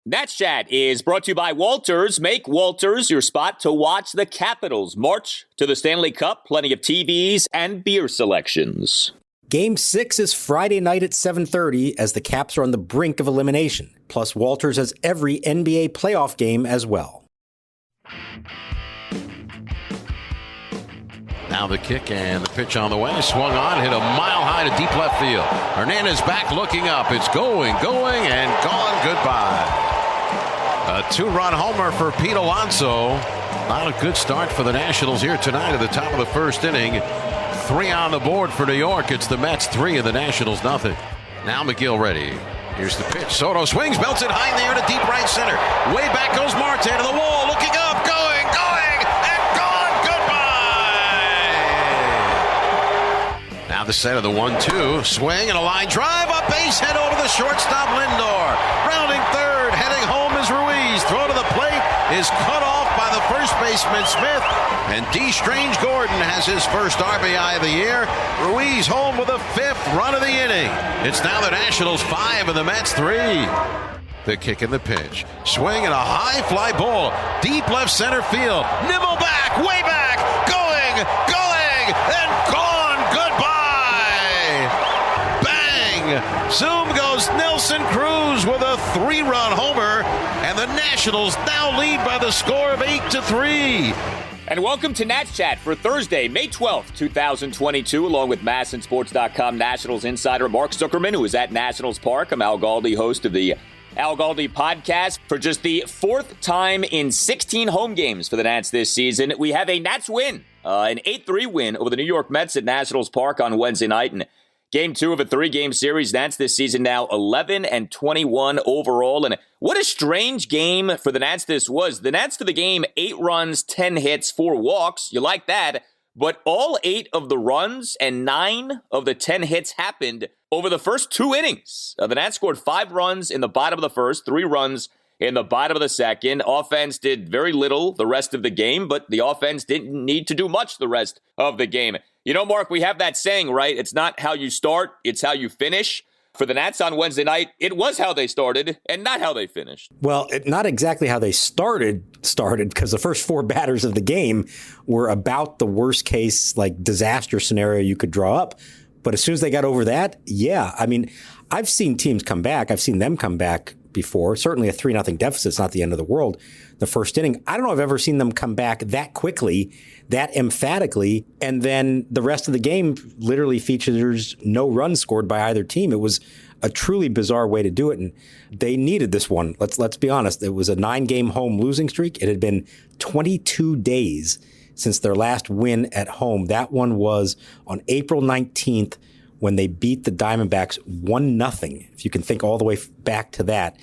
Nats Chat is brought to you by Walters. Make Walters your spot to watch the Capitals march to the Stanley Cup. Plenty of TVs and beer selections. Game 6 is Friday night at 7:30 as the Caps are on the brink of elimination. Plus, Walters has every NBA playoff game as well. Now the kick and the pitch on the way. Swung on, hit a mile high to deep left field. Hernandez back looking up. It's going, and gone. Goodbye. A 2-run homer for Pete Alonso. Not a good start for the Nationals here tonight at the top of the first inning. 3 on the board for New York. It's the Mets 3 and the Nationals nothing. Now McGill ready. Here's the pitch. Soto swings, belts it high in the air to deep right center. Way back goes Marte to the wall, looking up, going, and gone. Goodbye. Now the set of the 1-2. Swing and a line drive. A base hit over the shortstop Lindor. Rounding third, heading home is Ruiz. Throw to the plate is cut off by the first baseman Smith. And Dee Strange-Gordon has his first RBI of the year. Ruiz home with a 5th run of the inning. It's now the Nationals 5 and the Mets 3. The kick and the pitch. Swing and a high fly ball. Deep left center field. Nibble back, way back. Going, and gone. Goodbye. Bang. Zoom goes Nelson Cruz with a 3-run homer. And the Nationals now lead by the score of 8-3. And welcome to Nats Chat for Thursday, May 12th, 2022, along with MASNsports.com Nationals insider Mark Zuckerman, who is at Nationals Park. I'm Al Galdi, host of the Al Galdi podcast. For just the 4th time in 16 home games for the Nats this season, we have a Nats win, an 8-3 win over the New York Mets at Nationals Park on Wednesday night. And Game 2 of a 3-game series. Nats this season now 11-21 overall. And what a strange game for the Nats this was. The Nats for the game, 8 runs, 10 hits, 4 walks. You like that. But all 8 of the runs and 9 of the 10 hits happened over the first 2 innings. The Nats scored 5 runs in the bottom of the first, 3 runs in the bottom of the second. Offense did very little the rest of the game, but the offense didn't need to do much the rest of the game. You know, Mark, we have that saying, right? It's not how you start, it's how you finish. For the Nats on Wednesday night, it was how they started and not how they finished. Well, not exactly how they started because the first 4 batters of the game were about the worst case, like disaster scenario you could draw up. But as soon as they got over that, yeah. I mean, I've seen teams come back. I've seen them come back before. Certainly a 3-0 deficit is not the end of the world. The first inning, I don't know if I've ever seen them come back that quickly, that emphatically, and then the rest of the game literally features no runs scored by either team. It was a truly bizarre way to do it, and they needed this one. Let's be honest. It was a 9-game home losing streak. It had been 22 days since their last win at home. That one was on April 19th when they beat the Diamondbacks 1-0. If you can think all the way back to that,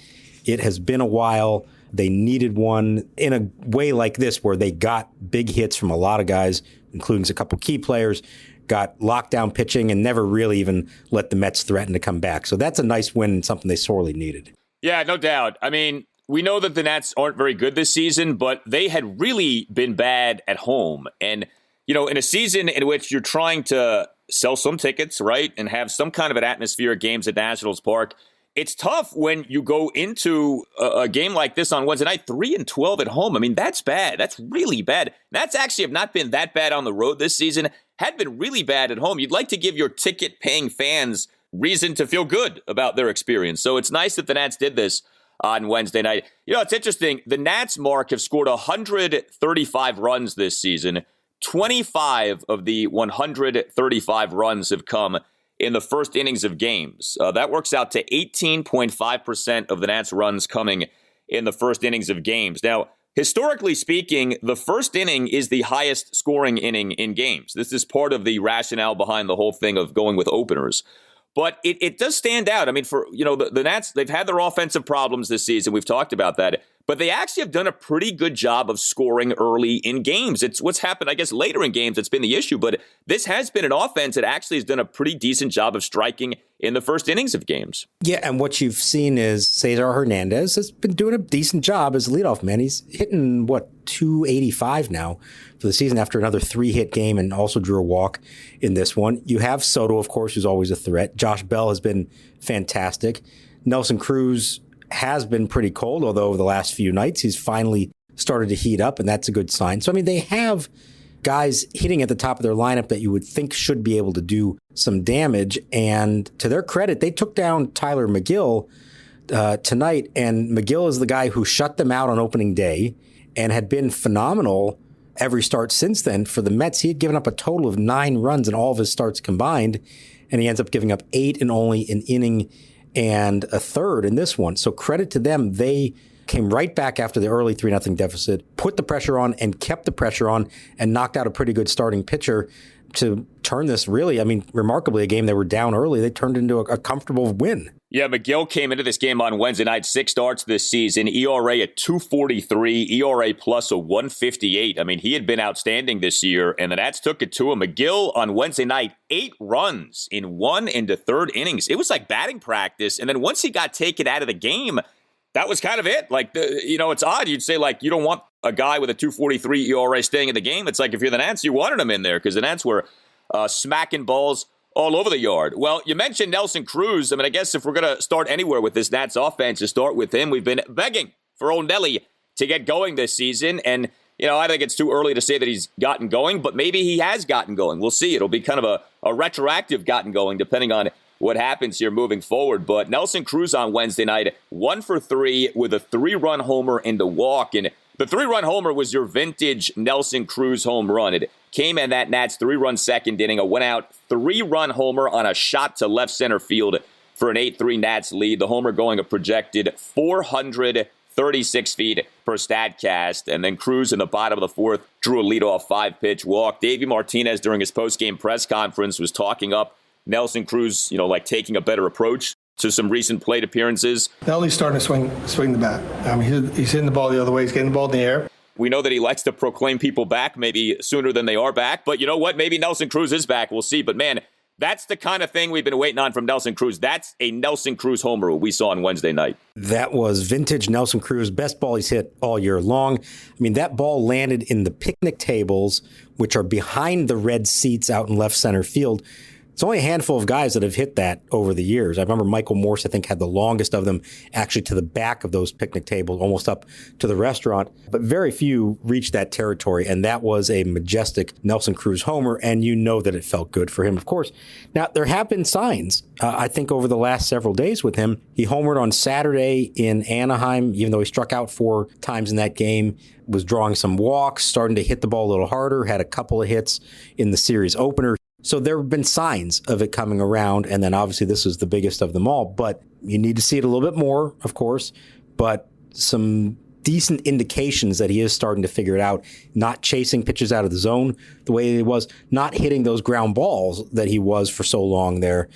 it has been a while. They needed one in a way like this where they got big hits from a lot of guys, including a couple key players, got lockdown pitching and never really even let the Mets threaten to come back. So that's a nice win and something they sorely needed. Yeah, no doubt. I mean, we know that the Nats aren't very good this season, but they had really been bad at home. And, you know, in a season in which you're trying to sell some tickets, right, and have some kind of an atmosphere at games at Nationals Park, it's tough when you go into a game like this on Wednesday night, 3-12 at home. I mean, that's bad. That's really bad. Nats actually have not been that bad on the road this season, had been really bad at home. You'd like to give your ticket-paying fans reason to feel good about their experience. So it's nice that the Nats did this on Wednesday night. You know, it's interesting. The Nats, Mark, have scored 135 runs this season. 25 of the 135 runs have come in the first innings of games. That works out to 18.5% of the Nats runs coming in the first innings of games. Now, historically speaking, the first inning is the highest scoring inning in games. This is part of the rationale behind the whole thing of going with openers. But it does stand out. I mean, for the Nats, they've had their offensive problems this season. We've talked about that. But they actually have done a pretty good job of scoring early in games. It's what's happened, I guess, later in games that's been the issue. But this has been an offense that actually has done a pretty decent job of striking in the first innings of games. Yeah, and what you've seen is Cesar Hernandez has been doing a decent job as a leadoff man. He's hitting, 285 now for the season after another 3-hit game and also drew a walk in this one. You have Soto, of course, who's always a threat. Josh Bell has been fantastic. Nelson Cruz has been pretty cold, although over the last few nights he's finally started to heat up, and that's a good sign. So, I mean, they have guys hitting at the top of their lineup that you would think should be able to do some damage. And to their credit, they took down Tyler McGill tonight, and McGill is the guy who shut them out on opening day and had been phenomenal every start since then. For the Mets, he had given up a total of 9 runs in all of his starts combined, and he ends up giving up 8 in only an inning and a third in this one. So credit to them. They came right back after the early 3-0 deficit, put the pressure on and kept the pressure on, and knocked out a pretty good starting pitcher to turn this really, I mean, remarkably, a game they were down early, they turned into a comfortable win. Yeah, McGill came into this game on Wednesday night, 6 starts this season, ERA at 2.43, ERA plus a 1.58. I mean, he had been outstanding this year, and the Nats took it to him. McGill on Wednesday night, 8 runs in 1 into 3rd innings. It was like batting practice, and then once he got taken out of the game, that was kind of it. Like, it's odd. You'd say, like, you don't want a guy with a 2.43 ERA staying in the game. It's like if you're the Nats, you wanted him in there because the Nats were smacking balls all over the yard. Well, you mentioned Nelson Cruz. I mean, I guess if we're going to start anywhere with this Nats offense, to start with him. We've been begging for old Nelly to get going this season. And, I think it's too early to say that he's gotten going, but maybe he has gotten going. We'll see. It'll be kind of a retroactive gotten going depending on what happens here moving forward. But Nelson Cruz on Wednesday night, 1 for 3 with a 3-run homer and a walk. And the 3-run homer was your vintage Nelson Cruz home run. It came in that Nats 3-run second inning, a 1-out 3-run homer on a shot to left center field for an 8-3 Nats lead. The homer going a projected 436 feet per Statcast. And then Cruz in the bottom of the 4th drew a leadoff 5-pitch walk. Davey Martinez during his postgame press conference was talking up Nelson Cruz, like taking a better approach to some recent plate appearances. Nelly's starting to swing the bat. I mean, he's hitting the ball the other way. He's getting the ball in the air. We know that he likes to proclaim people back maybe sooner than they are back. But you know what? Maybe Nelson Cruz is back. We'll see. But, man, that's the kind of thing we've been waiting on from Nelson Cruz. That's a Nelson Cruz homer we saw on Wednesday night. That was vintage Nelson Cruz. Best ball he's hit all year long. I mean, that ball landed in the picnic tables, which are behind the red seats out in left center field. It's only a handful of guys that have hit that over the years. I remember Michael Morse, I think, had the longest of them actually to the back of those picnic tables, almost up to the restaurant. But very few reached that territory, and that was a majestic Nelson Cruz homer, and you know that it felt good for him, of course. Now, there have been signs, I think, over the last several days with him. He homered on Saturday in Anaheim, even though he struck out 4 times in that game, was drawing some walks, starting to hit the ball a little harder, had a couple of hits in the series opener. So there have been signs of it coming around, and then obviously this is the biggest of them all. But you need to see it a little bit more, of course, but some decent indications that he is starting to figure it out, not chasing pitches out of the zone the way he was, not hitting those ground balls that he was for so long there,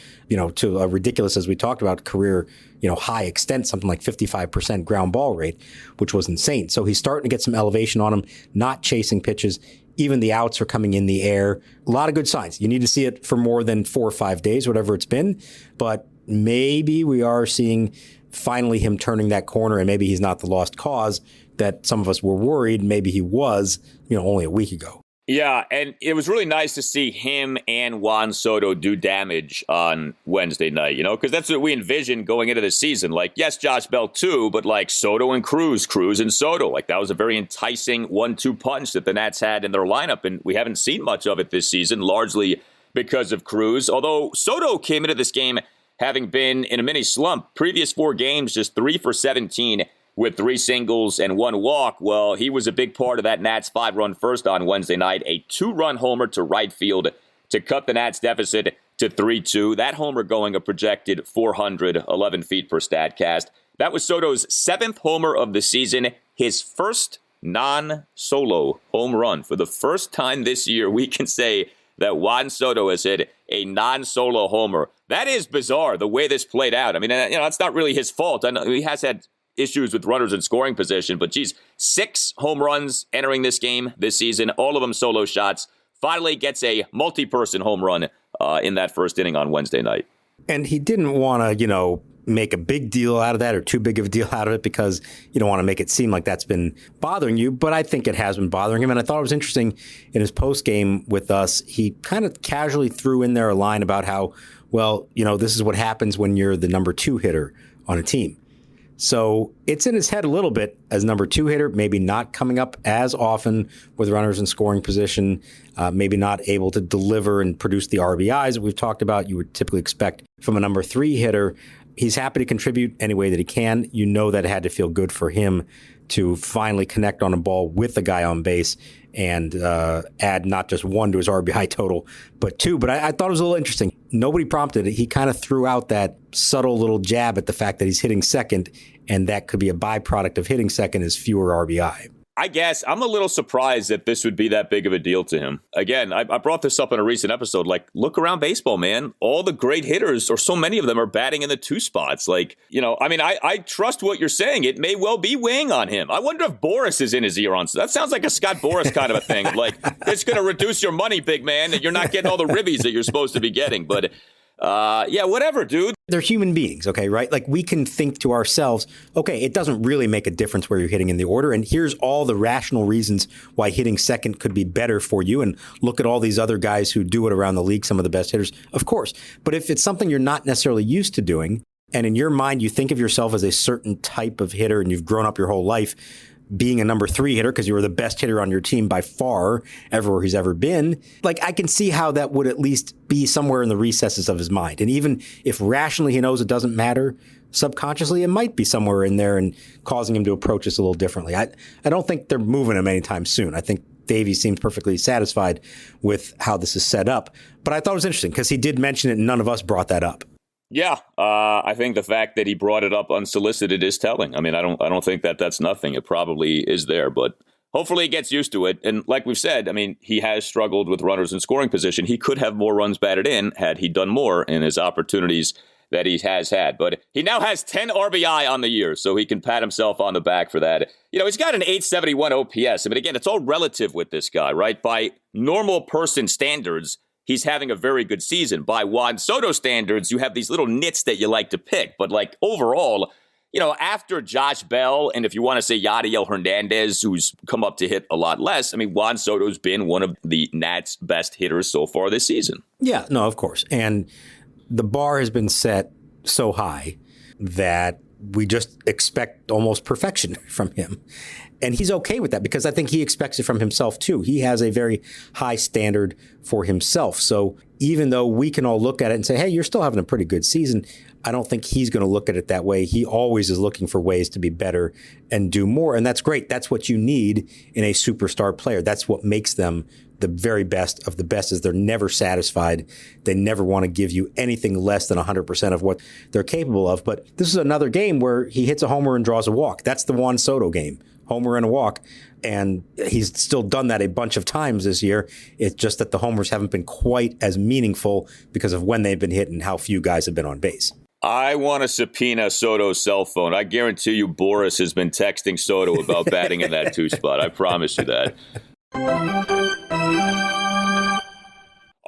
to a ridiculous, as we talked about, career, high extent, something like 55% ground ball rate, which was insane. So he's starting to get some elevation on him, not chasing pitches. Even the outs are coming in the air. A lot of good signs. You need to see it for more than 4 or 5 days, whatever it's been. But maybe we are seeing finally him turning that corner, and maybe he's not the lost cause that some of us were worried. Maybe he was, only a week ago. Yeah, and it was really nice to see him and Juan Soto do damage on Wednesday night, because that's what we envisioned going into the season. Like, yes, Josh Bell too, but like Soto and Cruz and Soto. Like, that was a very enticing 1-2 punch that the Nats had in their lineup, and we haven't seen much of it this season, largely because of Cruz. Although Soto came into this game having been in a mini slump. Previous 4 games, just 3 for 17 with 3 singles and 1 walk. Well, he was a big part of that Nats 5-run first on Wednesday night. A 2-run homer to right field to cut the Nats deficit to 3-2. That homer going a projected 411 feet per Statcast. That was Soto's 7th homer of the season, his first non-solo home run. For the first time this year, we can say that Juan Soto has hit a non-solo homer. That is bizarre, the way this played out. I mean, it's not really his fault. I know he has had issues with runners in scoring position, but 6 home runs entering this game this season, all of them solo shots. Finally gets a multi-person home run in that first inning on Wednesday night. And he didn't want to, make a big deal out of that or too big of a deal out of it because you don't want to make it seem like that's been bothering you, but I think it has been bothering him. And I thought it was interesting in his post game with us, he kind of casually threw in there a line about how, this is what happens when you're the number 2 hitter on a team. So it's in his head a little bit as number 2 hitter, maybe not coming up as often with runners in scoring position, maybe not able to deliver and produce the RBIs that we've talked about you would typically expect from a number 3 hitter. He's happy to contribute any way that he can. You know that it had to feel good for him to finally connect on a ball with the guy on base and add not just 1 to his RBI total, but 2. But I thought it was a little interesting. Nobody prompted it. He kind of threw out that subtle little jab at the fact that he's hitting second, and that could be a byproduct of hitting second is fewer RBI. I guess I'm a little surprised that this would be that big of a deal to him. Again, I brought this up in a recent episode. Like, look around baseball, man. All the great hitters, or so many of them, are batting in the 2 spots. Like, I trust what you're saying. It may well be weighing on him. I wonder if Boris is in his ear on. That sounds like a Scott Boris kind of a thing. Like, it's going to reduce your money, big man, and you're not getting all the ribbies that you're supposed to be getting. But whatever, dude. They're human beings, okay, right? Like, we can think to ourselves, okay, it doesn't really make a difference where you're hitting in the order, and here's all the rational reasons why hitting second could be better for you, and look at all these other guys who do it around the league, some of the best hitters, of course. But if it's something you're not necessarily used to doing, and in your mind you think of yourself as a certain type of hitter and you've grown up your whole life being a number 3 hitter because you were the best hitter on your team by far everywhere he's ever been, like, I can see how that would at least be somewhere in the recesses of his mind. And even if rationally he knows it doesn't matter, subconsciously it might be somewhere in there and causing him to approach this a little differently. I don't think they're moving him anytime soon. I think Davey seems perfectly satisfied with how this is set up. But I thought it was interesting because he did mention it and none of us brought that up. Yeah, I think the fact that he brought it up unsolicited is telling. I mean, I don't think that that's nothing. It probably is there, but hopefully he gets used to it. And like we've said, I mean, he has struggled with runners in scoring position. He could have more runs batted in had he done more in his opportunities that he has had. But he now has 10 RBI on the year, so he can pat himself on the back for that. He's got an 871 OPS. I mean, again, it's all relative with this guy, right? By normal person standards, he's having a very good season. By Juan Soto standards, you have these little nits that you like to pick. But like overall, after Josh Bell, and if you want to say Yadiel Hernandez, who's come up to hit a lot less, I mean, Juan Soto's been one of the Nats' best hitters so far this season. Yeah, no, of course. And the bar has been set so high that we just expect almost perfection from him. And he's okay with that because I think he expects it from himself, too. He has a very high standard for himself. So even though we can all look at it and say, hey, you're still having a pretty good season, I don't think he's going to look at it that way. He always is looking for ways to be better and do more. And that's great. That's what you need in a superstar player. That's what makes them the very best of the best is they're never satisfied. They never want to give you anything less than 100% of what they're capable of. But this is another game where he hits a homer and draws a walk. That's the Juan Soto game. Homer and a walk. And he's still done that a bunch of times this year. It's just that the homers haven't been quite as meaningful because of when they've been hit and how few guys have been on base. I want to subpoena Soto's cell phone. I guarantee you Boris has been texting Soto about batting in that 2 spot. I promise you that.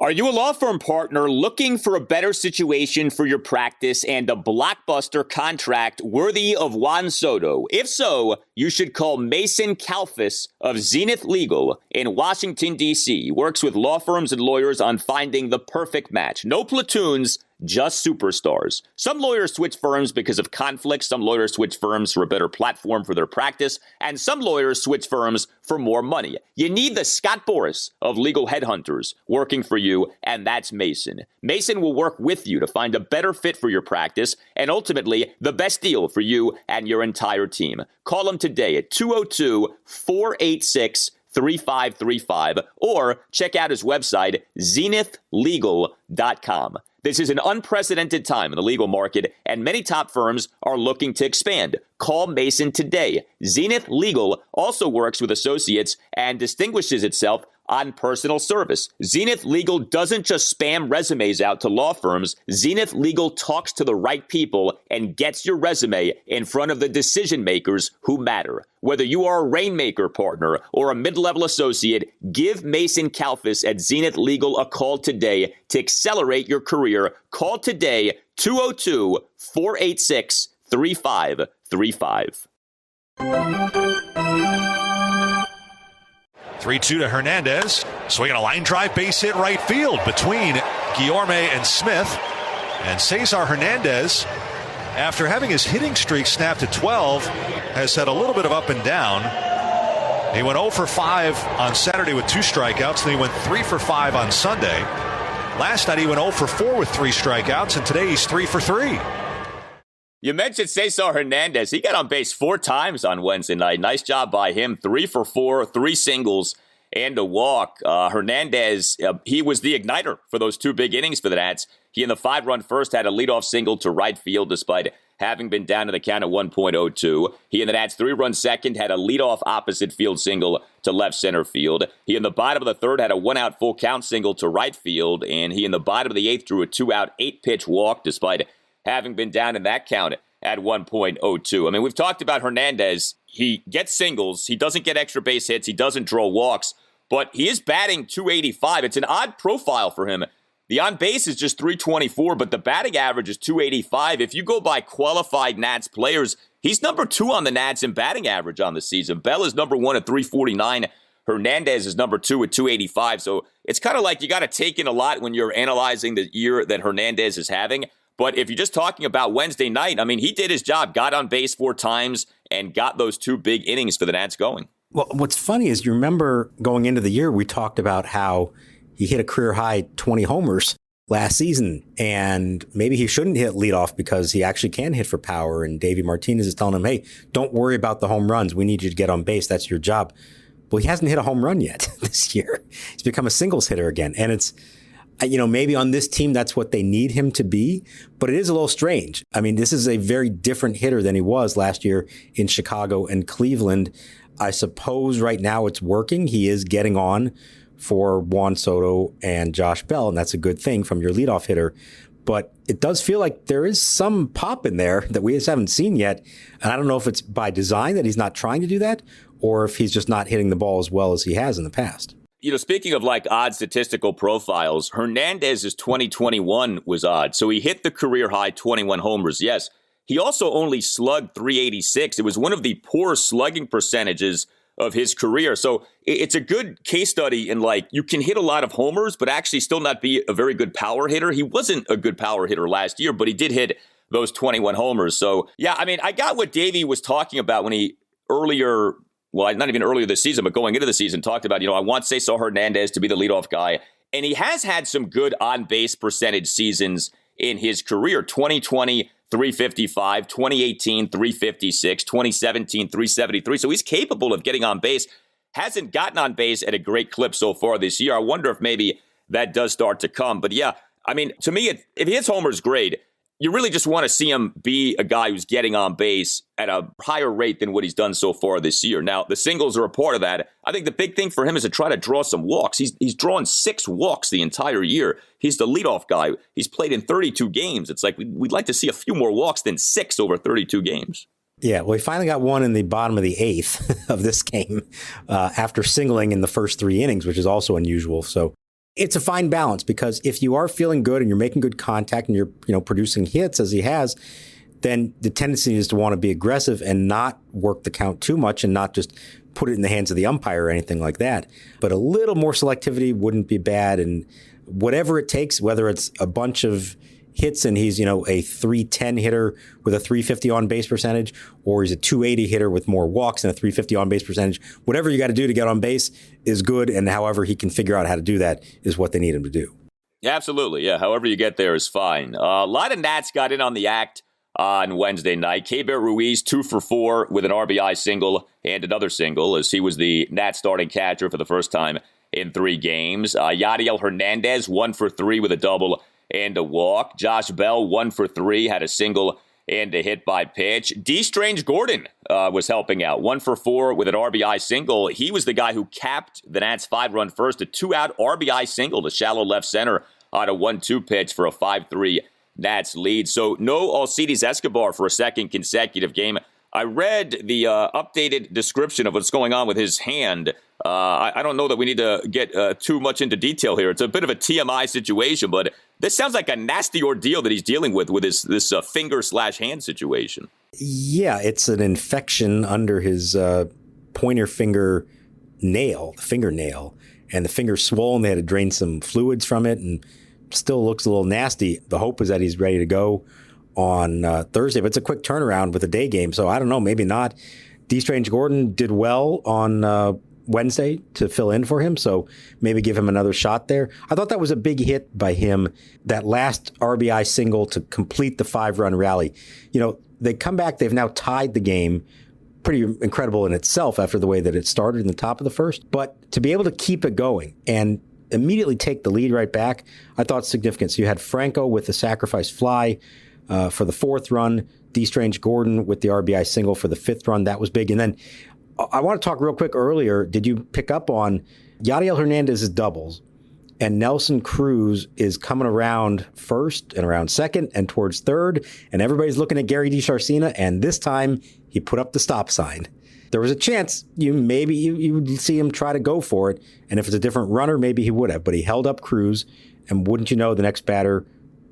Are you a law firm partner looking for a better situation for your practice and a blockbuster contract worthy of Juan Soto? If so, you should call Mason Kalfas of Zenith Legal in Washington, D.C. He works with law firms and lawyers on finding the perfect match. No platoons, just superstars. Some lawyers switch firms because of conflict. Some lawyers switch firms for a better platform for their practice. And some lawyers switch firms for more money. You need the Scott Boris of legal headhunters working for you, and that's Mason. Mason will work with you to find a better fit for your practice and ultimately the best deal for you and your entire team. Call him today at 202-486-3535 or check out his website, zenithlegal.com. This is an unprecedented time in the legal market, and many top firms are looking to expand. Call Mason today. Zenith Legal also works with associates and distinguishes itself on personal service. Zenith Legal doesn't just spam resumes out to law firms. Zenith Legal talks to the right people and gets your resume in front of the decision makers who matter. Whether you are a Rainmaker partner or a mid-level associate, give Mason Kalfas at Zenith Legal a call today to accelerate your career. Call today, 202-486-3535. 3-2 to Hernandez. Swinging a line drive, base hit right field between Guillorme and Smith. And Cesar Hernandez after having his hitting streak snapped to 12, has had a little bit of up and down. He went 0 for 5 on Saturday with 2 strikeouts, then he went 3 for 5 on Sunday. Last night he went 0 for 4 with 3 strikeouts, and today he's 3 for 3. You mentioned Cesar Hernandez. He got on base 4 times on Wednesday night. Nice job by him. 3 for 4, 3 singles, and a walk. Hernandez, he was the igniter for those 2 big innings for the Nats. He in the 5-run first had a leadoff single to right field despite having been down to the count at 1.02. He in the Nats 3-run second had a leadoff opposite field single to left center field. He in the bottom of the third had a 1-out full count single to right field. And he in the bottom of the 8th drew a 2-out 8-pitch walk despite having been down in that count at 1.02. I mean, we've talked about Hernandez. He gets singles. He doesn't get extra base hits. He doesn't draw walks. But he is batting .285. It's an odd profile for him. The on-base is just .324, but the batting average is .285. If you go by qualified Nats players, he's number 2 on the Nats in batting average on the season. Bell is number 1 at .349. Hernandez is number 2 at .285. So it's kind of like you got to take in a lot when you're analyzing the year that Hernandez is having. But if you're just talking about Wednesday night, I mean, he did his job, got on base 4 times, and got those 2 big innings for the Nats going. Well, what's funny is you remember going into the year, we talked about how he hit a career high 20 homers last season, and maybe he shouldn't hit leadoff because he actually can hit for power. And Davey Martinez is telling him, hey, don't worry about the home runs. We need you to get on base. That's your job. Well, he hasn't hit a home run yet this year. He's become a singles hitter again. And it's, maybe on this team, that's what they need him to be, but it is a little strange. I mean, this is a very different hitter than he was last year in Chicago and Cleveland. I suppose right now it's working. He is getting on for Juan Soto and Josh Bell, and that's a good thing from your leadoff hitter. But it does feel like there is some pop in there that we just haven't seen yet. And I don't know if it's by design that he's not trying to do that, or if he's just not hitting the ball as well as he has in the past. Speaking of like odd statistical profiles, Hernandez's 2021 was odd. So he hit the career high 21 homers, yes. He also only slugged .386. It was one of the poor slugging percentages of his career. So it's a good case study in like you can hit a lot of homers, but actually still not be a very good power hitter. He wasn't a good power hitter last year, but he did hit those 21 homers. So yeah, I mean, I got what Davey was talking about when he earlier, well, not even earlier this season, but going into the season, talked about, I want Cesar Hernandez to be the leadoff guy. And he has had some good on-base percentage seasons in his career. 2020, 355, 2018, 356, 2017, 373. So he's capable of getting on base. Hasn't gotten on base at a great clip so far this year. I wonder if maybe that does start to come. But yeah, I mean, to me, if he hits homers, great. You really just want to see him be a guy who's getting on base at a higher rate than what he's done so far this year. Now, the singles are a part of that. I think the big thing for him is to try to draw some walks. He's drawn 6 walks the entire year. He's the leadoff guy. He's played in 32 games. It's like we'd like to see a few more walks than 6 over 32 games. Yeah, well, he finally got one in the bottom of the 8th of this game after singling in the first 3 innings, which is also unusual. So it's a fine balance, because if you are feeling good and you're making good contact and you're producing hits as he has, then the tendency is to want to be aggressive and not work the count too much and not just put it in the hands of the umpire or anything like that. But a little more selectivity wouldn't be bad. And whatever it takes, whether it's a bunch of hits and he's, a 310 hitter with a 350 on base percentage, or he's a 280 hitter with more walks and a 350 on base percentage, whatever you got to do to get on base is good. And however he can figure out how to do that is what they need him to do. Yeah, absolutely. Yeah. However you get there is fine. A lot of Nats got in on the act on Wednesday night. Cade Ruiz 2 for 4 with an RBI single and another single, as he was the Nats starting catcher for the first time in 3 games. Yadiel Hernandez 1 for 3 with a double and a walk. Josh Bell 1 for 3, had a single and a hit by pitch. Dee Strange-Gordon was helping out, 1 for 4 with an RBI single. He was the guy who capped the Nats' 5-run first, a 2-out RBI single to shallow left center on a 1-2 pitch for a 5-3 Nats lead. So no Alcides Escobar for a second consecutive game. I read the updated description of what's going on with his hand. I don't know that we need to get too much into detail here. It's a bit of a TMI situation, but this sounds like a nasty ordeal that he's dealing with this finger/hand situation. Yeah, it's an infection under his pointer finger fingernail, and the finger's swollen. They had to drain some fluids from it, and still looks a little nasty. The hope is that he's ready to go on Thursday, but it's a quick turnaround with a day game. So I don't know, maybe not. Dee Strange-Gordon did well on Wednesday to fill in for him, so maybe give him another shot there. I thought that was a big hit by him, that last RBI single to complete the 5-run rally. They come back, they've now tied the game. Pretty incredible in itself after the way that it started in the top of the first. But to be able to keep it going and immediately take the lead right back, I thought significant. So you had Franco with the sacrifice fly for the 4th run, Dee Strange-Gordon with the RBI single for the 5th run. That was big. And then I want to talk real quick earlier. Did you pick up on Yadiel Hernandez's doubles? And Nelson Cruz is coming around first and around second and towards third. And everybody's looking at Gary DiSarcina. And this time he put up the stop sign. There was a chance you would see him try to go for it. And if it's a different runner, maybe he would have. But he held up Cruz. And wouldn't you know, the next batter,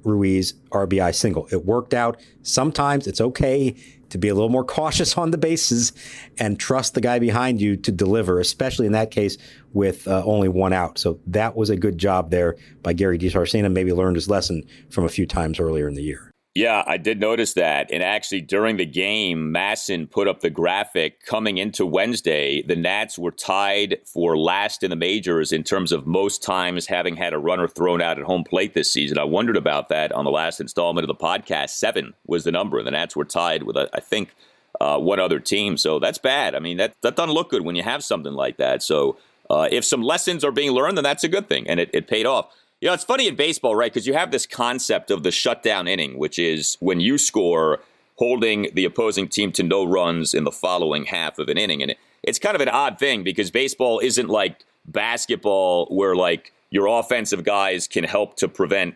Ruiz, RBI single. It worked out. Sometimes it's okay to be a little more cautious on the bases and trust the guy behind you to deliver, especially in that case with only 1 out. So that was a good job there by Gary DiSarcina. Maybe learned his lesson from a few times earlier in the year. Yeah, I did notice that. And actually, during the game, Masson put up the graphic coming into Wednesday. The Nats were tied for last in the majors in terms of most times having had a runner thrown out at home plate this season. I wondered about that on the last installment of the podcast. 7 was the number. The Nats were tied with, I think, one other team. So that's bad. I mean, that doesn't look good when you have something like that. So if some lessons are being learned, then that's a good thing. And it paid off. It's funny in baseball, right? Because you have this concept of the shutdown inning, which is when you score, holding the opposing team to no runs in the following half of an inning. And it's kind of an odd thing because baseball isn't like basketball where like your offensive guys can help to prevent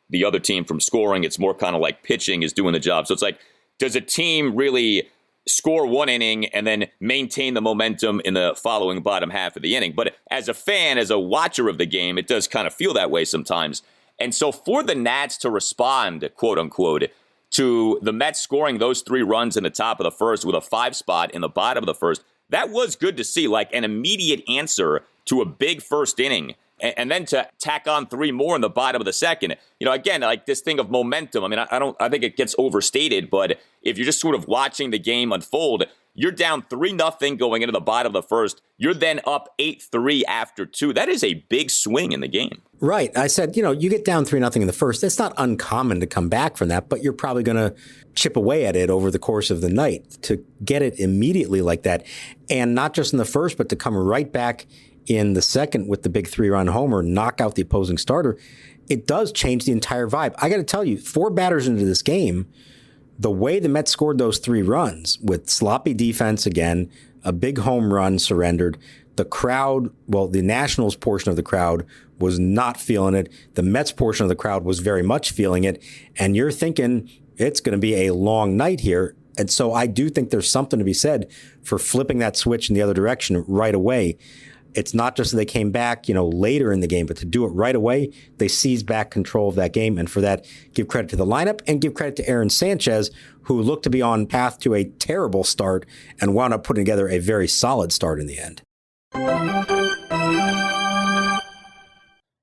the other team from scoring. It's more kind of like pitching is doing the job. So it's like, does a team really score 1 inning and then maintain the momentum in the following bottom half of the inning? But as a fan, as a watcher of the game, it does kind of feel that way sometimes. And so for the Nats to respond, quote unquote, to the Mets scoring those 3 runs in the top of the first with a 5 spot in the bottom of the first, that was good to see, like an immediate answer to a big first inning. And then to tack on 3 more in the bottom of the second, again, like this thing of momentum. I mean, I think it gets overstated, but if you're just sort of watching the game unfold, you're down 3-0 going into the bottom of the first. You're then up 8-3 after 2. That is a big swing in the game. Right. I said, you get down 3-0 in the first. It's not uncommon to come back from that, but you're probably going to chip away at it over the course of the night to get it immediately like that. And not just in the first, but to come right back in the second with the big 3-run homer, knock out the opposing starter, it does change the entire vibe. I got to tell you, 4 batters into this game, the way the Mets scored those 3 runs with sloppy defense again, a big home run surrendered, the crowd, well, the Nationals portion of the crowd was not feeling it. The Mets portion of the crowd was very much feeling it. And you're thinking it's going to be a long night here. And so I do think there's something to be said for flipping that switch in the other direction right away. It's not just that they came back, later in the game, but to do it right away, they seized back control of that game. And for that, give credit to the lineup and give credit to Aaron Sanchez, who looked to be on path to a terrible start and wound up putting together a very solid start in the end.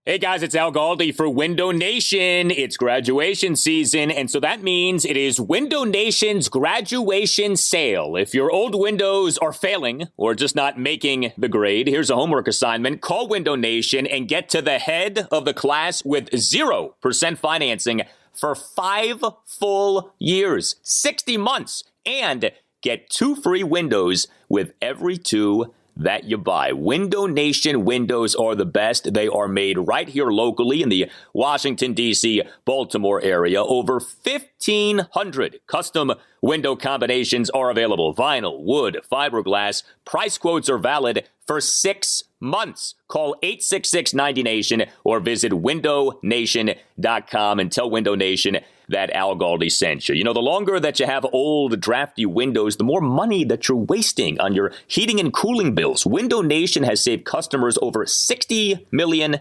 Hey guys, it's Al Galdi for Window Nation. It's graduation season, and so that means it is Window Nation's graduation sale. If your old windows are failing or just not making the grade, here's a homework assignment. Call Window Nation and get to the head of the class with 0% financing for 5 full years, 60 months, and get 2 free windows with every 2 that you buy. Window Nation windows are the best. They are made right here locally in the Washington, D.C., Baltimore area. Over 1,500 custom window combinations are available. Vinyl, wood, fiberglass. Price quotes are valid for 6 months. Call 866-90-NATION or visit windownation.com and tell Window Nation that Al Galdi sent you. The longer that you have old, drafty windows, the more money that you're wasting on your heating and cooling bills. Window Nation has saved customers over $60 million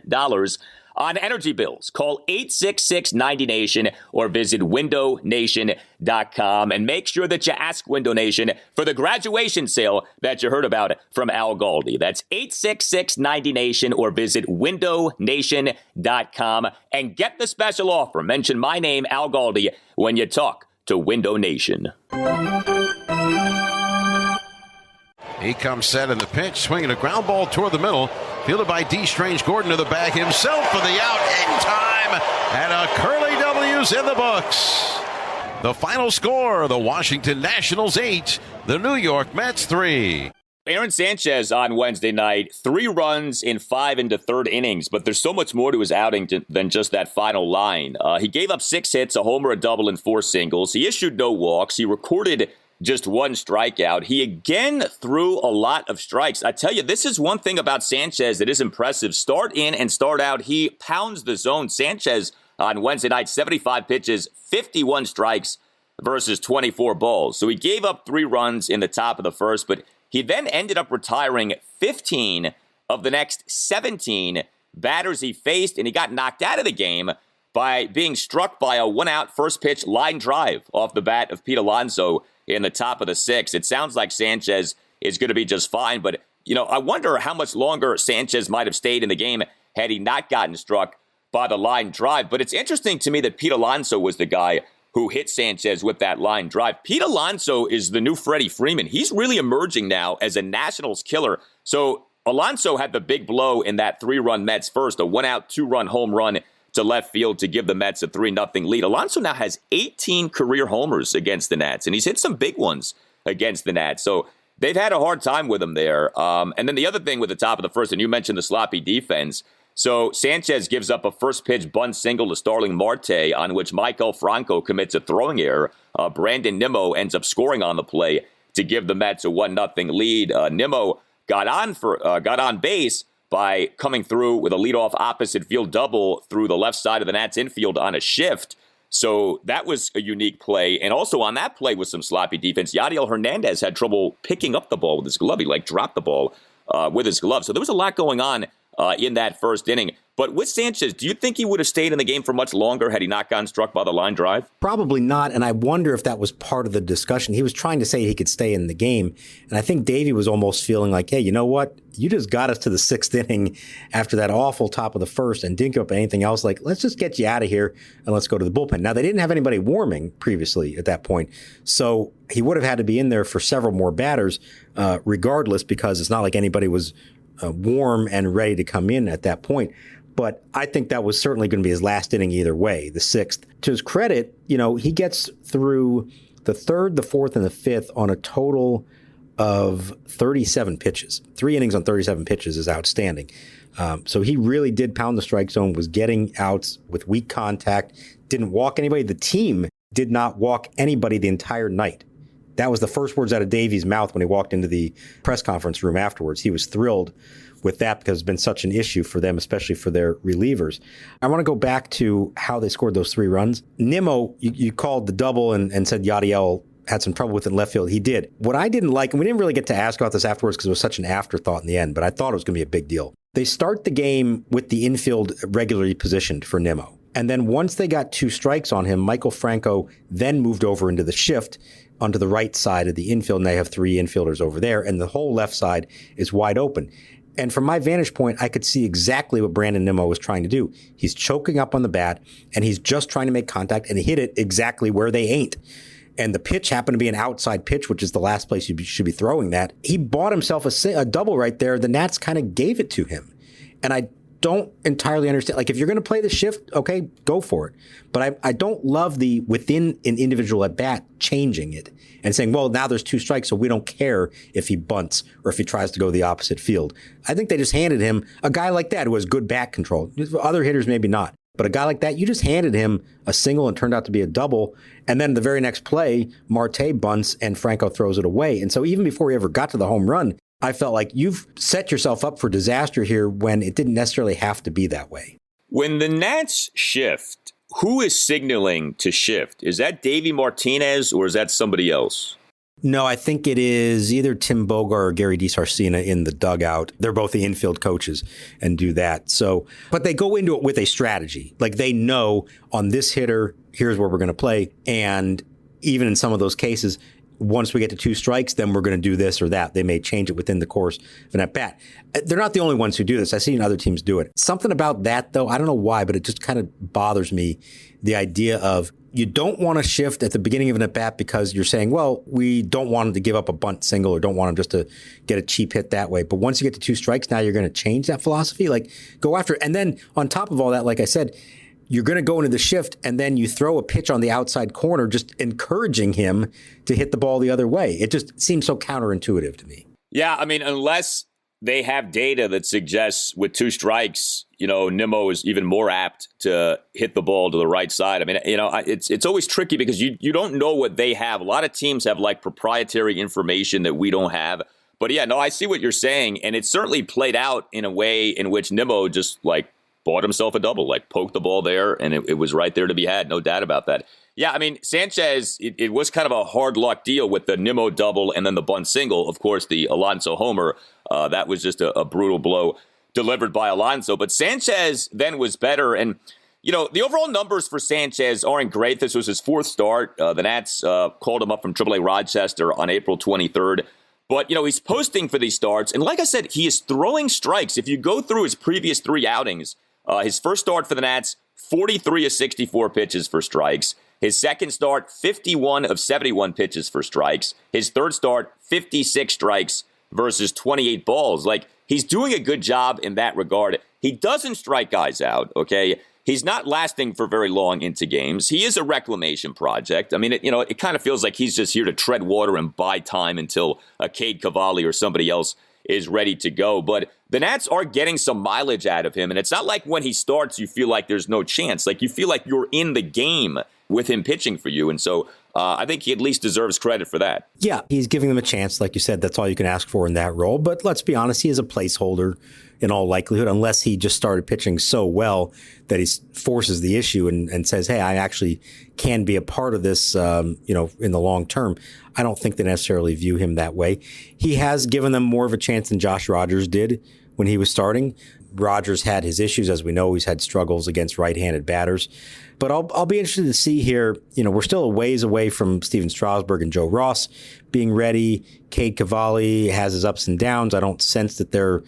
on energy bills. Call 866-90-NATION or visit windownation.com and make sure that you ask Window Nation for the graduation sale that you heard about from Al Galdi. That's 866-90-NATION or visit windownation.com and get the special offer. Mention my name, Al Galdi, when you talk to Window Nation. He comes set in the pinch, swinging a ground ball toward the middle. Fielded by Dee Strange-Gordon to the bag himself for the out in time. And a Curly W's in the books. The final score, the Washington Nationals 8, the New York Mets 3. Aaron Sanchez on Wednesday night, 3 runs in 5 into third innings, but there's so much more to his outing than just that final line. He gave up 6 hits, a homer, a double, and 4 singles. He issued no walks. He recorded just 1 strikeout. He again threw a lot of strikes. I tell you, this is one thing about Sanchez that is impressive. Start in and start out, he pounds the zone. Sanchez on Wednesday night, 75 pitches, 51 strikes versus 24 balls. So he gave up 3 runs in the top of the first, but he then ended up retiring 15 of the next 17 batters he faced, and he got knocked out of the game by being struck by a 1-out first pitch line drive off the bat of Pete Alonso in the top of the 6th. It sounds like Sanchez is going to be just fine, but I wonder how much longer Sanchez might have stayed in the game had he not gotten struck by the line drive. But it's interesting to me that Pete Alonso was the guy who hit Sanchez with that line drive. Pete Alonso is the new Freddie Freeman. He's really emerging now as a Nationals killer. So Alonso had the big blow in that 3-run Mets first, a 1-out, 2-run home run to left field to give the Mets a 3-0 lead. Alonso now has 18 career homers against the Nats, and he's hit some big ones against the Nats. So they've had a hard time with him there. And then the other thing with the top of the first, and you mentioned the sloppy defense. So Sanchez gives up a first-pitch bunt single to Starling Marte, on which Michael Franco commits a throwing error. Brandon Nimmo ends up scoring on the play to give the Mets a 1-0 lead. Nimmo got on base by coming through with a leadoff opposite field double through the left side of the Nats infield on a shift. So that was a unique play. And also on that play was some sloppy defense. Yadiel Hernandez had trouble picking up the ball with his glove. He dropped the ball with his glove. So there was a lot going on in that first inning. But with Sanchez, do you think he would have stayed in the game for much longer had he not gotten struck by the line drive? Probably not, and I wonder if that was part of the discussion. He was trying to say he could stay in the game, and I think Davey was almost feeling like, hey, you know what? You just got us to the 6th inning after that awful top of the first and didn't give up anything else. Let's just get you out of here and let's go to the bullpen. Now, they didn't have anybody warming previously at that point, so he would have had to be in there for several more batters regardless, because it's not like anybody was warm and ready to come in at that point. But I think that was certainly going to be his last inning either way, the 6th. To his credit, he gets through the 3rd, the 4th, and the 5th on a total of 37 pitches. 3 innings on 37 pitches is outstanding. So he really did pound the strike zone, was getting outs with weak contact, didn't walk anybody. The team did not walk anybody the entire night. That was the first words out of Davey's mouth when he walked into the press conference room afterwards. He was thrilled with that because it's been such an issue for them, especially for their relievers. I want to go back to how they scored those 3 runs. Nimmo, you called the double and said Yadiel had some trouble with it in left field. He did. What I didn't like, and we didn't really get to ask about this afterwards because it was such an afterthought in the end, but I thought it was going to be a big deal. They start the game with the infield regularly positioned for Nimmo. And then once they got 2 strikes on him, Michael Franco then moved over into the shift onto the right side of the infield, and they have 3 infielders over there, and the whole left side is wide open. And from my vantage point, I could see exactly what Brandon Nimmo was trying to do. He's choking up on the bat, and he's just trying to make contact, and he hit it exactly where they ain't. And the pitch happened to be an outside pitch, which is the last place you should be throwing that. He bought himself a double right there. The Nats kind of gave it to him. And I don't entirely understand. If you're going to play the shift, okay, go for it. But I don't love the within an individual at bat changing it and saying, well, now there's 2 strikes, so we don't care if he bunts or if he tries to go the opposite field. I think they just handed him a guy like that who has good bat control. Other hitters, maybe not. But a guy like that, you just handed him a single and turned out to be a double. And then the very next play, Marte bunts and Franco throws it away. And so even before he ever got to the home run, I felt like you've set yourself up for disaster here when it didn't necessarily have to be that way. When the Nats shift, who is signaling to shift? Is that Davey Martinez or is that somebody else? No, I think it is either Tim Bogar or Gary DiSarcina in the dugout. They're both the infield coaches and do that. So, but they go into it with a strategy. Like they know on this hitter, here's where we're going to play. And even in some of those cases, once we get to 2 strikes, then we're going to do this or that. They may change it within the course of an at-bat. They're not the only ones who do this. I've seen other teams do it. Something about that, though, I don't know why, but it just kind of bothers me, the idea of you don't want to shift at the beginning of an at-bat because you're saying, well, we don't want him to give up a bunt single or don't want him just to get a cheap hit that way. But once you get to 2 strikes, now you're going to change that philosophy. Like, go after it. And then on top of all that, like I said, you're going to go into the shift and then you throw a pitch on the outside corner, just encouraging him to hit the ball the other way. It just seems so counterintuitive to me. Yeah, I mean, unless they have data that suggests with 2 strikes, Nimmo is even more apt to hit the ball to the right side. I mean, it's always tricky because you don't know what they have. A lot of teams have like proprietary information that we don't have. But yeah, no, I see what you're saying. And it certainly played out in a way in which Nimmo just like bought himself a double, like poked the ball there, and it was right there to be had. No doubt about that. Yeah, I mean, Sanchez, it was kind of a hard luck deal with the Nimmo double and then the bunt single. Of course, the Alonso homer, that was just a brutal blow delivered by Alonso. But Sanchez then was better. And, the overall numbers for Sanchez aren't great. This was his 4th start. The Nats called him up from AAA Rochester on April 23rd. But, he's posting for these starts. And like I said, he is throwing strikes. If you go through his previous 3 outings, his first start for the Nats, 43 of 64 pitches for strikes. His second start, 51 of 71 pitches for strikes. His third start, 56 strikes versus 28 balls. Like, he's doing a good job in that regard. He doesn't strike guys out, okay? He's not lasting for very long into games. He is a reclamation project. I mean, it kind of feels like he's just here to tread water and buy time until Cade Cavalli or somebody else is ready to go. But the Nats are getting some mileage out of him. And it's not like when he starts, you feel like there's no chance. Like, you feel like you're in the game with him pitching for you. And so I think he at least deserves credit for that. Yeah, he's giving them a chance. Like you said, that's all you can ask for in that role. But let's be honest, he is a placeholder in all likelihood, unless he just started pitching so well that he forces the issue and says, hey, I actually can be a part of this, in the long term. I don't think they necessarily view him that way. He has given them more of a chance than Josh Rogers did when he was starting. Rogers had his issues. As we know, he's had struggles against right-handed batters. But I'll be interested to see here, we're still a ways away from Steven Strasburg and Joe Ross being ready. Cade Cavalli has his ups and downs. I don't sense that they're,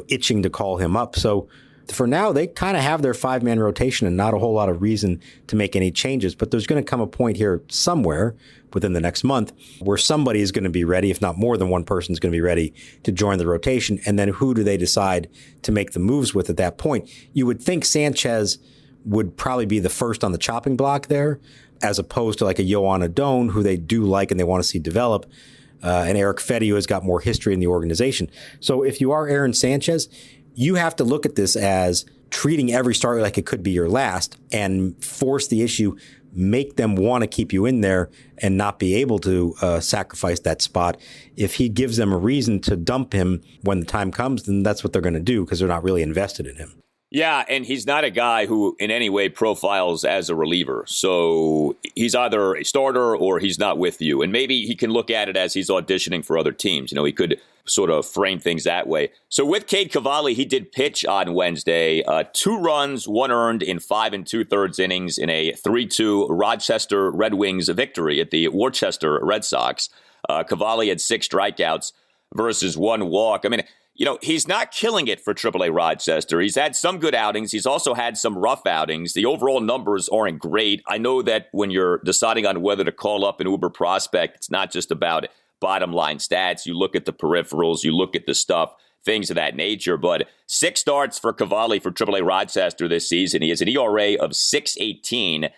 itching to call him up. So for now, they kind of have their 5-man rotation and not a whole lot of reason to make any changes. But there's going to come a point here somewhere within the next month where somebody is going to be ready, if not more than one person is going to be ready to join the rotation. And then who do they decide to make the moves with at that point? You would think Sanchez would probably be the first on the chopping block there, as opposed to like a Yohan Adon, who they do like and they want to see develop. And Eric Fedde, who has got more history in the organization. So if you are Aaron Sanchez, you have to look at this as treating every start like it could be your last and force the issue, make them want to keep you in there and not be able to sacrifice that spot. If he gives them a reason to dump him when the time comes, then that's what they're going to do because they're not really invested in him. Yeah, and he's not a guy who in any way profiles as a reliever. So he's either a starter or he's not with you. And maybe he can look at it as he's auditioning for other teams. He could sort of frame things that way. So with Cade Cavalli, he did pitch on Wednesday. 2 runs, 1 earned in 5 2/3 innings in a 3-2 Rochester Red Wings victory at the Worcester Red Sox. Cavalli had 6 strikeouts versus 1 walk. I mean, he's not killing it for AAA Rochester. He's had some good outings. He's also had some rough outings. The overall numbers aren't great. I know that when you're deciding on whether to call up an Uber prospect, it's not just about bottom line stats. You look at the peripherals, you look at the stuff, things of that nature. But 6 starts for Cavalli for AAA Rochester this season. He has an ERA of 6.18,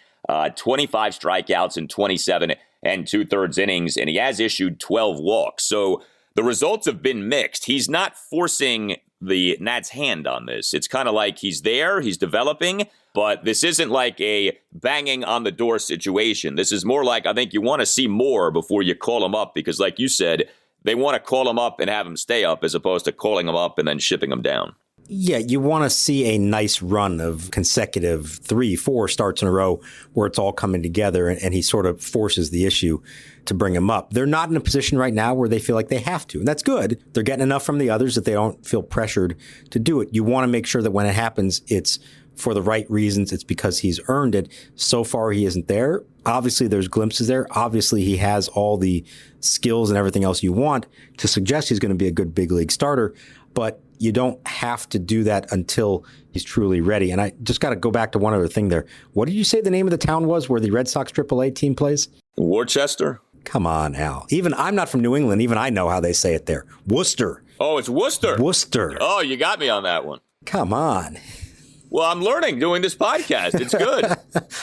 25 strikeouts in 27 2/3 innings, and he has issued 12 walks. So the results have been mixed. He's not forcing the Nats' hand on this. It's kind of like he's there, he's developing, but this isn't like a banging on the door situation. This is more like, I think you want to see more before you call him up because, like you said, they want to call him up and have him stay up as opposed to calling him up and then shipping him down. Yeah, you want to see a nice run of consecutive 3-4 starts in a row where it's all coming together, and he sort of forces the issue to bring him up. They're not in a position right now where they feel like they have to, and that's good. They're getting enough from the others that they don't feel pressured to do it. You want to make sure that when it happens, it's for the right reasons. It's because he's earned it. So far, he isn't there. Obviously, there's glimpses there. Obviously, he has all the skills and everything else you want to suggest he's going to be a good big league starter, but you don't have to do that until he's truly ready. And I just got to go back to one other thing there. What did you say the name of the town was where the Red Sox AAA team plays? Rochester. Come on, Al. Even I'm not from New England. Even I know how they say it there. Worcester. Oh, it's Worcester. Worcester. Oh, you got me on that one. Come on. Well, I'm learning doing this podcast. It's good.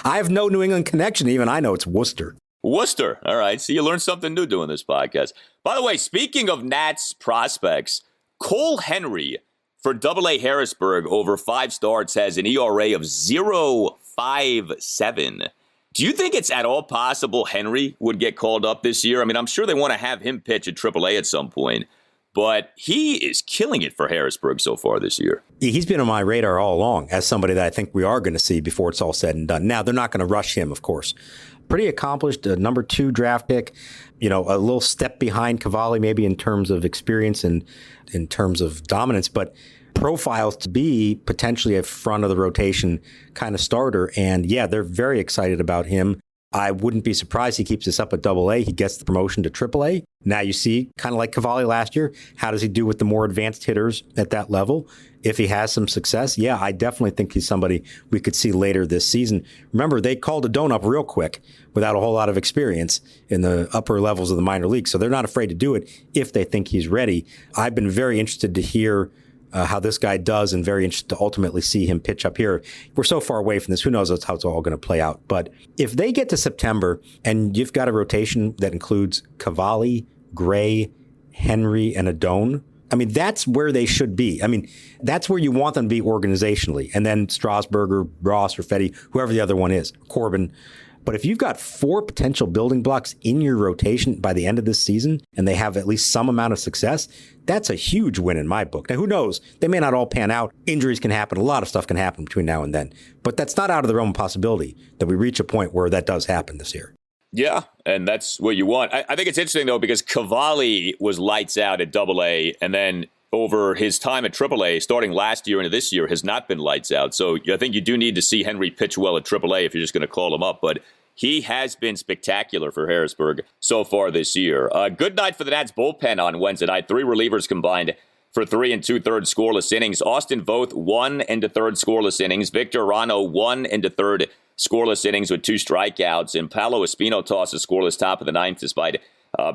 I have no New England connection. Even I know it's Worcester. Worcester. All right. See, you learned something new doing this podcast. By the way, speaking of Nats prospects, Cole Henry for AA Harrisburg over 5 starts has an ERA of 0.57. Do you think it's at all possible Henry would get called up this year? I mean, I'm sure they want to have him pitch at AAA at some point, but he is killing it for Harrisburg so far this year. He's been on my radar all along as somebody that I think we are going to see before it's all said and done. Now, they're not going to rush him, of course. Pretty accomplished, number 2 draft pick, a little step behind Cavalli maybe in terms of experience and in terms of dominance, but profiles to be potentially a front of the rotation kind of starter. And yeah, they're very excited about him. I wouldn't be surprised he keeps this up at AA. He gets the promotion to AAA. Now you see, kind of like Cavalli last year, how does he do with the more advanced hitters at that level? If he has some success, yeah, I definitely think he's somebody we could see later this season. Remember, they called a up real quick without a whole lot of experience in the upper levels of the minor league. So they're not afraid to do it if they think he's ready. I've been very interested to hear how this guy does, and very interested to ultimately see him pitch up here. We're so far away from this. Who knows how it's all going to play out. But if they get to September and you've got a rotation that includes Cavalli, Gray, Henry, and Adone, I mean, that's where they should be. I mean, that's where you want them to be organizationally. And then Strasburg or Ross or Fetty, whoever the other one is, Corbin. But if you've got 4 potential building blocks in your rotation by the end of this season, and they have at least some amount of success, that's a huge win in my book. Now, who knows? They may not all pan out. Injuries can happen. A lot of stuff can happen between now and then. But that's not out of the realm of possibility that we reach a point where that does happen this year. Yeah, and that's what you want. I think it's interesting, though, because Cavalli was lights out at AA, and then over his time at AAA, starting last year into this year, has not been lights out. So I think you do need to see Henry pitch well at AAA if you're just going to call him up. But he has been spectacular for Harrisburg so far this year. Good night for the Nats bullpen on Wednesday night. 3 relievers combined for 3 2/3 scoreless innings. Austin Voth 1 2/3 scoreless innings. Victor Rano 1 2/3 scoreless innings with 2 strikeouts. And Paolo Espino tossed a scoreless top of the 9th despite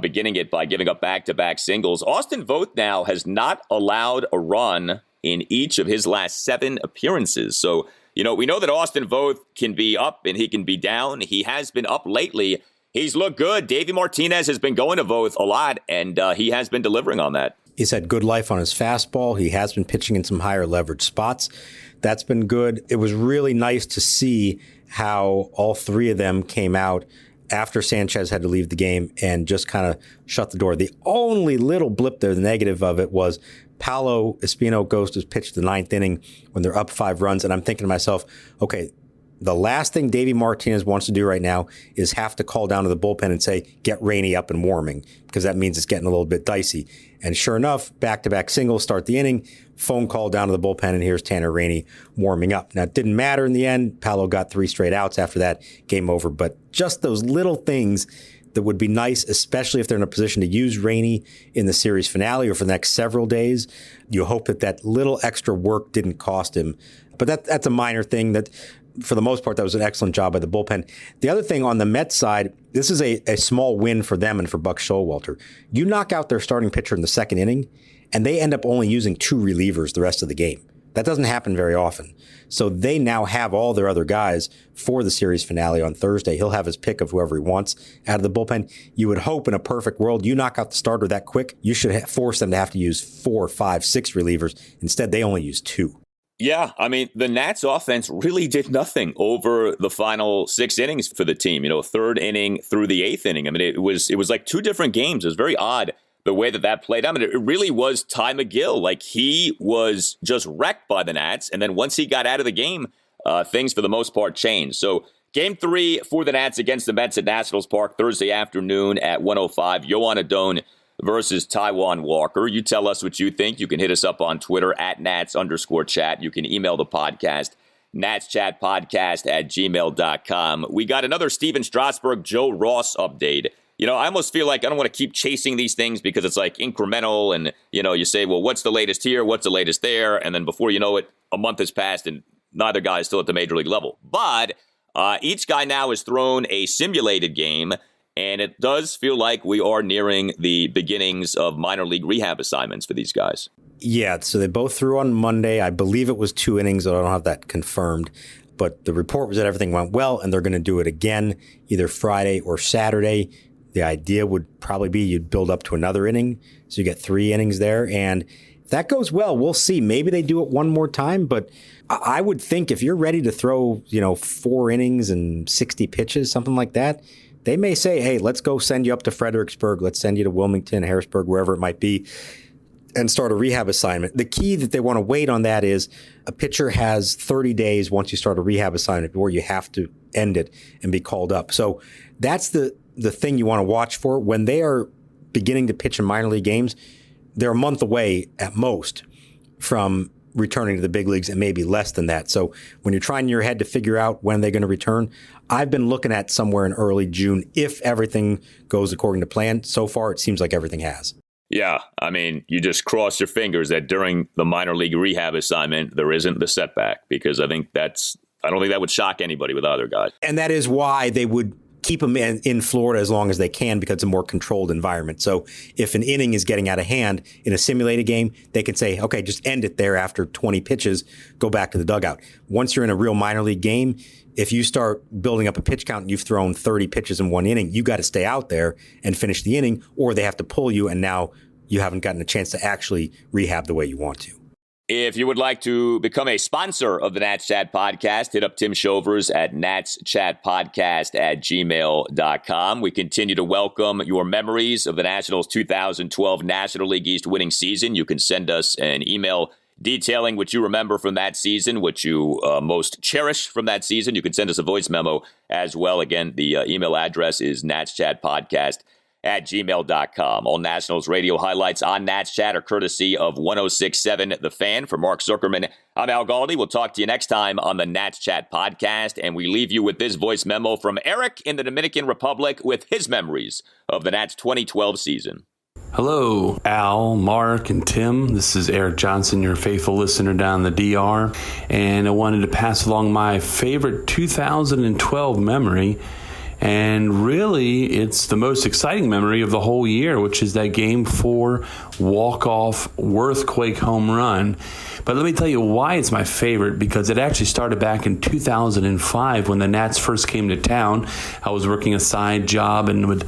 beginning it by giving up back-to-back singles. Austin Voth now has not allowed a run in each of his last 7 appearances. So, we know that Austin Voth can be up and he can be down. He has been up lately. He's looked good. Davey Martinez has been going to Voth a lot, and he has been delivering on that. He's had good life on his fastball. He has been pitching in some higher leverage spots. That's been good. It was really nice to see how all 3 of them came out after Sanchez had to leave the game and just kind of shut the door. The only little blip there, the negative of it, was Paolo Espino goes to pitch the 9th inning when they're up 5 runs. And I'm thinking to myself, okay, the last thing Davey Martinez wants to do right now is have to call down to the bullpen and say, get Rainey up and warming, because that means it's getting a little bit dicey. And sure enough, back-to-back singles start the inning, phone call down to the bullpen, and here's Tanner Rainey warming up. Now, it didn't matter in the end. Paolo got 3 straight outs after that, game over. But just those little things that would be nice, especially if they're in a position to use Rainey in the series finale or for the next several days. You hope that little extra work didn't cost him. But that's a minor thing that, for the most part, that was an excellent job by the bullpen. The other thing on the Mets side, this is a small win for them and for Buck Showalter. You knock out their starting pitcher in the 2nd inning, and they end up only using 2 relievers the rest of the game. That doesn't happen very often. So they now have all their other guys for the series finale on Thursday. He'll have his pick of whoever he wants out of the bullpen. You would hope in a perfect world, you knock out the starter that quick, you should force them to have to use 4, 5, 6 relievers. Instead, they only use 2. Yeah, I mean, the Nats offense really did nothing over the final 6 innings for the team. 3rd inning through the 8th inning. I mean, it was like 2 different games. It was very odd. the way that played. I mean, it really was Ty McGill. Like, he was just wrecked by the Nats. And then once he got out of the game, things for the most part changed. So Game 3 for the Nats against the Mets at Nationals Park Thursday afternoon at 1:05. Yohan Adon versus Taijuan Walker. You tell us what you think. You can hit us up on Twitter at Nats_chat. You can email the podcast, natschatpodcast@gmail.com. We got another Steven Strasburg Joe Ross update. You know, I almost feel like I don't want to keep chasing these things because it's like incremental and, you know, you say, well, what's the latest here? What's the latest there? And then before you know it, a month has passed and neither guy is still at the major league level. But each guy now has thrown a simulated game, and it does feel like we are nearing the beginnings of minor league rehab assignments for these guys. Yeah, so they both threw on Monday. I believe it was 2 innings, though I don't have that confirmed. But the report was that everything went well, and they're going to do it again either Friday or Saturday. The idea would probably be you'd build up to another inning, so you get 3 innings there. And if that goes well, we'll see. Maybe they do it one more time, but I would think if you're ready to throw, 4 innings and 60 pitches, something like that, they may say, hey, let's go send you up to Fredericksburg. Let's send you to Wilmington, Harrisburg, wherever it might be, and start a rehab assignment. The key that they want to wait on that is a pitcher has 30 days once you start a rehab assignment before you have to end it and be called up. So that's the thing you want to watch for. When they are beginning to pitch in minor league games, they're a month away at most from returning to the big leagues and maybe less than that. So when you're trying in your head to figure out when they're going to return, I've been looking at somewhere in early June if everything goes according to plan. So far, it seems like everything has. Yeah, I mean, you just cross your fingers that during the minor league rehab assignment, there isn't the setback, because I don't think that would shock anybody with either guy. And that is why they would keep them in Florida as long as they can, because it's a more controlled environment. So if an inning is getting out of hand in a simulated game, they can say, okay, just end it there after 20 pitches, go back to the dugout. Once you're in a real minor league game, if you start building up a pitch count and you've thrown 30 pitches in one inning, you got to stay out there and finish the inning, or they have to pull you, and now you haven't gotten a chance to actually rehab the way you want to. If you would like to become a sponsor of the Nats Chat Podcast, hit up Tim Shovers at natschatpodcast@gmail.com. We continue to welcome your memories of the Nationals' 2012 National League East winning season. You can send us an email detailing what you remember from that season, what you most cherish from that season. You can send us a voice memo as well. Again, the email address is natschatpodcast@gmail.com. All Nationals radio highlights on Nats Chat are courtesy of 106.7 The Fan. For Mark Zuckerman, I'm Al Galdi. We'll talk to you next time on the Nats Chat Podcast, and we leave you with this voice memo from Eric in the Dominican Republic with his memories of the Nats 2012 season. Hello, Al, Mark, and Tim. This is Eric Johnson, your faithful listener down in the DR, and I wanted to pass along my favorite 2012 memory. And really, it's the most exciting memory of the whole year, which is that Game 4 walk-off Worthquake home run. But let me tell you why it's my favorite, because it actually started back in 2005 when the Nats first came to town. I was working a side job and would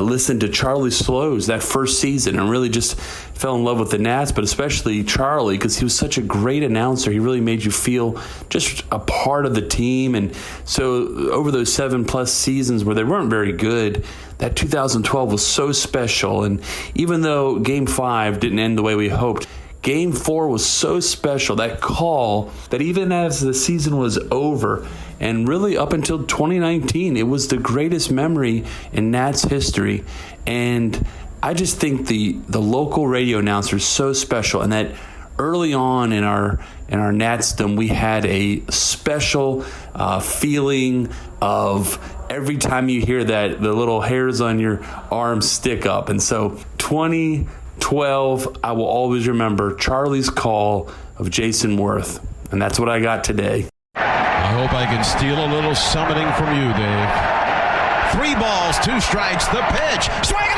listen to Charlie Slows that first season and really just fell in love with the Nats, but especially Charlie, because he was such a great announcer. He really made you feel just a part of the team. And so over those 7+ seasons where they weren't very good, that 2012 was so special. And even though Game 5 didn't end the way we hoped, Game 4 was so special, that call, that even as the season was over, and really up until 2019, it was the greatest memory in Nats history. And I just think the local radio announcer is so special, and that early on in our Natsdom, we had a special feeling of every time you hear that, the little hairs on your arms stick up. And so 2012, I will always remember Charlie's call of Jason Worth, and that's what I got today. I hope I can steal a little summoning from you, Dave. 3 balls, 2 strikes, the pitch. Swing it